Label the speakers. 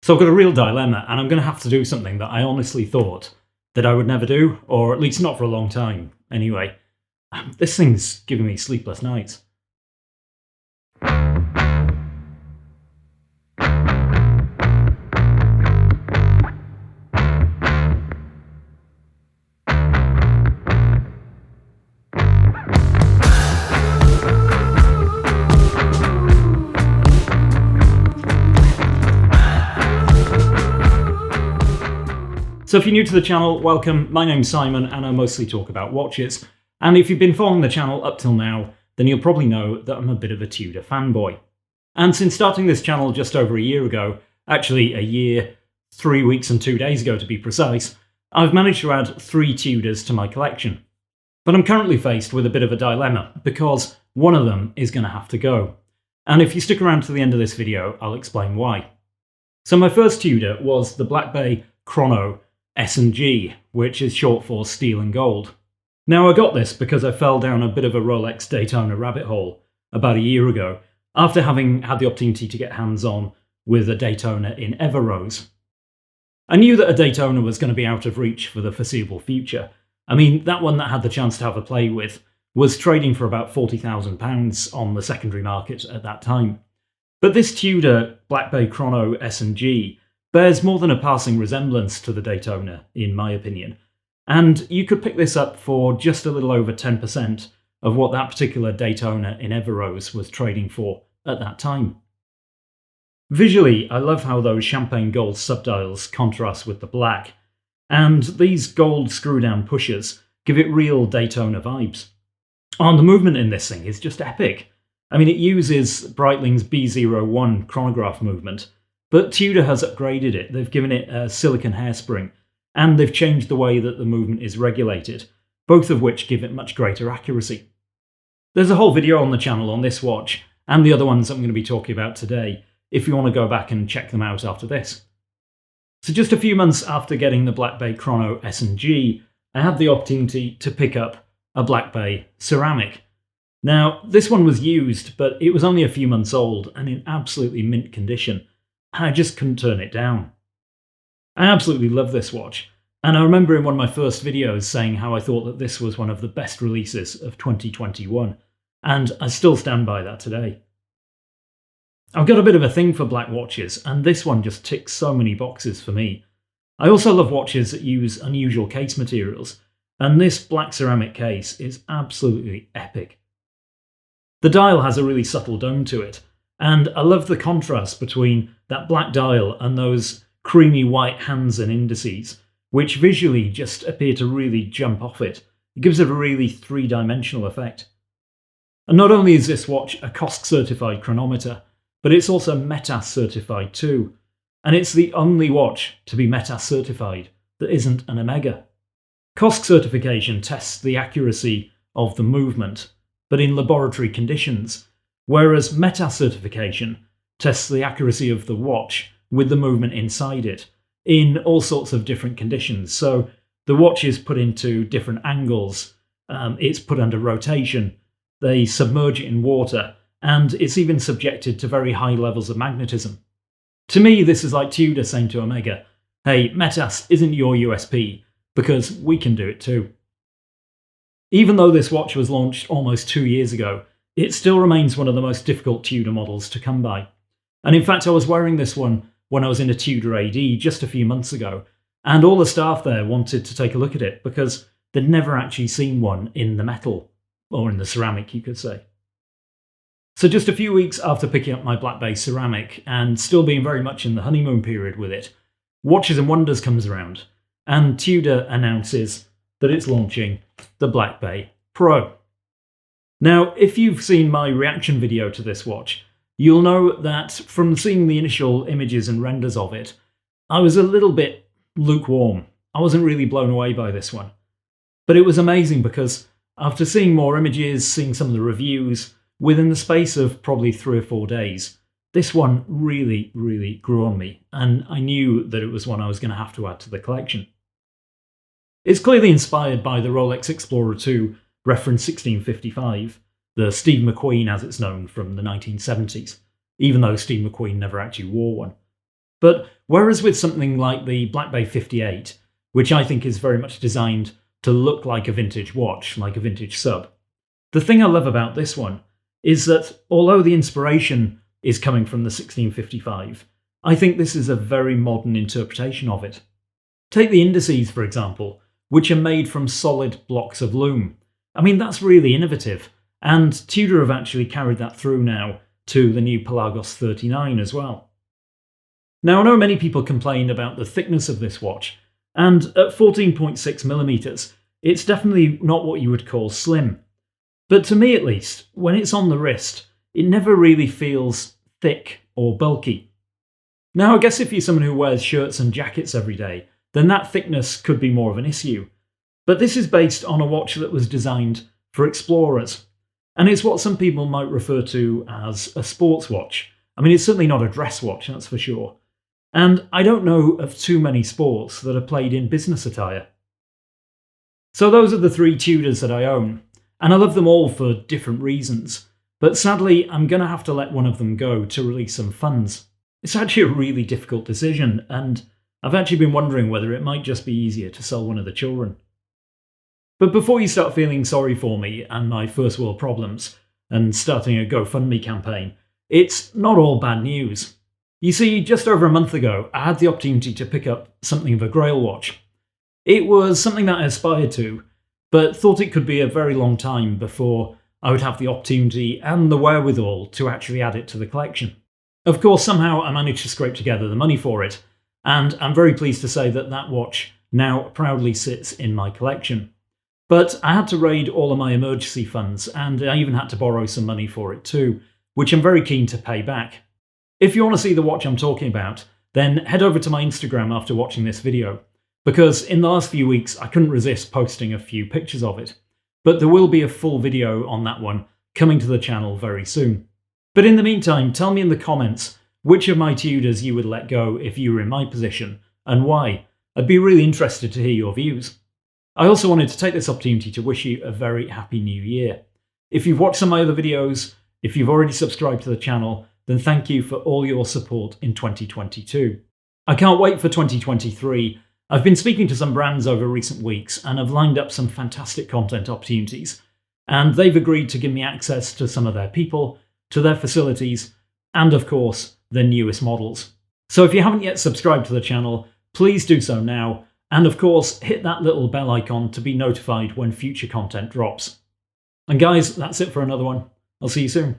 Speaker 1: So I've got a real dilemma, and I'm going to have to do something that I honestly thought that I would never do, or at least not for a long time. Anyway, this thing's giving me sleepless nights. So if you're new to the channel, welcome. My name's Simon and I mostly talk about watches. And if you've been following the channel up till now, then you'll probably know that I'm a bit of a Tudor fanboy. And since starting this channel just over a year ago, actually a year, 3 weeks and 2 days ago to be precise, I've managed to add 3 Tudors to my collection. But I'm currently faced with a bit of a dilemma because one of them is going to have to go. And if you stick around to the end of this video, I'll explain why. So my first Tudor was the Black Bay Chronograph S&G, which is short for steel and gold. Now I got this because I fell down a bit of a Rolex Daytona rabbit hole about a year ago after having had the opportunity to get hands-on with a Daytona in Everose. I knew that a Daytona was going to be out of reach for the foreseeable future. I mean, that one that I had the chance to have a play with was trading for about £40,000 on the secondary market at that time. But this Tudor Black Bay Chrono S&G bears more than a passing resemblance to the Daytona, in my opinion. And you could pick this up for just a little over 10% of what that particular Daytona in Everose was trading for at that time. Visually, I love how those champagne gold subdials contrast with the black, and these gold screw-down pushers give it real Daytona vibes. And the movement in this thing is just epic. I mean, it uses Breitling's B01 chronograph movement, but Tudor has upgraded it. They've given it a silicon hairspring, and they've changed the way that the movement is regulated, both of which give it much greater accuracy. There's a whole video on the channel on this watch, and the other ones I'm going to be talking about today, if you want to go back and check them out after this. So just a few months after getting the Black Bay Chrono S&G, I had the opportunity to pick up a Black Bay ceramic. Now, this one was used, but it was only a few months old and in absolutely mint condition. I just couldn't turn it down. I absolutely love this watch, and I remember in one of my first videos saying how I thought that this was one of the best releases of 2021, and I still stand by that today. I've got a bit of a thing for black watches, and this one just ticks so many boxes for me. I also love watches that use unusual case materials, and this black ceramic case is absolutely epic. The dial has a really subtle dome to it, and I love the contrast between that black dial and those creamy white hands and indices, which visually just appear to really jump off it. It gives it a really three-dimensional effect. And not only is this watch a COSC-certified chronometer, but it's also METAS certified too. And it's the only watch to be METAS certified that isn't an Omega. COSC certification tests the accuracy of the movement, but in laboratory conditions, whereas METAS certification tests the accuracy of the watch with the movement inside it in all sorts of different conditions. So the watch is put into different angles, it's put under rotation, they submerge it in water, and it's even subjected to very high levels of magnetism. To me, this is like Tudor saying to Omega, hey, METAS isn't your USP, because we can do it too. Even though this watch was launched almost 2 years ago, it still remains one of the most difficult Tudor models to come by. And in fact, I was wearing this one when I was in a Tudor AD just a few months ago, and all the staff there wanted to take a look at it because they'd never actually seen one in the metal, or in the ceramic, you could say. So just a few weeks after picking up my Black Bay ceramic, and still being very much in the honeymoon period with it, Watches and Wonders comes around, and Tudor announces that it's launching the Black Bay Pro. Now, if you've seen my reaction video to this watch, you'll know that from seeing the initial images and renders of it, I was a little bit lukewarm. I wasn't really blown away by this one. But it was amazing because after seeing more images, seeing some of the reviews, within the space of probably 3 or 4 days, this one really, really grew on me, and I knew that it was one I was going to have to add to the collection. It's clearly inspired by the Rolex Explorer 2 reference 1655, the Steve McQueen as it's known from the 1970s, even though Steve McQueen never actually wore one. But whereas with something like the Black Bay 58, which I think is very much designed to look like a vintage watch, like a vintage sub, the thing I love about this one is that although the inspiration is coming from the 1655, I think this is a very modern interpretation of it. Take the indices, for example, which are made from solid blocks of loom. I mean, that's really innovative, and Tudor have actually carried that through now to the new Pelagos 39 as well. Now, I know many people complain about the thickness of this watch, and at 14.6mm, it's definitely not what you would call slim. But to me at least, when it's on the wrist, it never really feels thick or bulky. Now, I guess if you're someone who wears shirts and jackets every day, then that thickness could be more of an issue. But this is based on a watch that was designed for explorers, and it's what some people might refer to as a sports watch. I mean, it's certainly not a dress watch, that's for sure. And I don't know of too many sports that are played in business attire. So those are the 3 Tudors that I own, and I love them all for different reasons. But sadly, I'm going to have to let one of them go to release some funds. It's actually a really difficult decision, and I've actually been wondering whether it might just be easier to sell one of the children. But before you start feeling sorry for me and my first world problems, and starting a GoFundMe campaign, it's not all bad news. You see, just over a month ago, I had the opportunity to pick up something of a grail watch. It was something that I aspired to, but thought it could be a very long time before I would have the opportunity and the wherewithal to actually add it to the collection. Of course, somehow I managed to scrape together the money for it, and I'm very pleased to say that that watch now proudly sits in my collection. But I had to raid all of my emergency funds, and I even had to borrow some money for it too, which I'm very keen to pay back. If you want to see the watch I'm talking about, then head over to my Instagram after watching this video, because in the last few weeks I couldn't resist posting a few pictures of it. But there will be a full video on that one coming to the channel very soon. But in the meantime, tell me in the comments which of my Tudors you would let go if you were in my position, and why. I'd be really interested to hear your views. I also wanted to take this opportunity to wish you a very happy new year. If you've watched some of my other videos, if you've already subscribed to the channel, then thank you for all your support in 2022. I can't wait for 2023. I've been speaking to some brands over recent weeks and have lined up some fantastic content opportunities, and they've agreed to give me access to some of their people, to their facilities, and of course, their newest models. So if you haven't yet subscribed to the channel, please do so now, and of course, hit that little bell icon to be notified when future content drops. And guys, that's it for another one. I'll see you soon.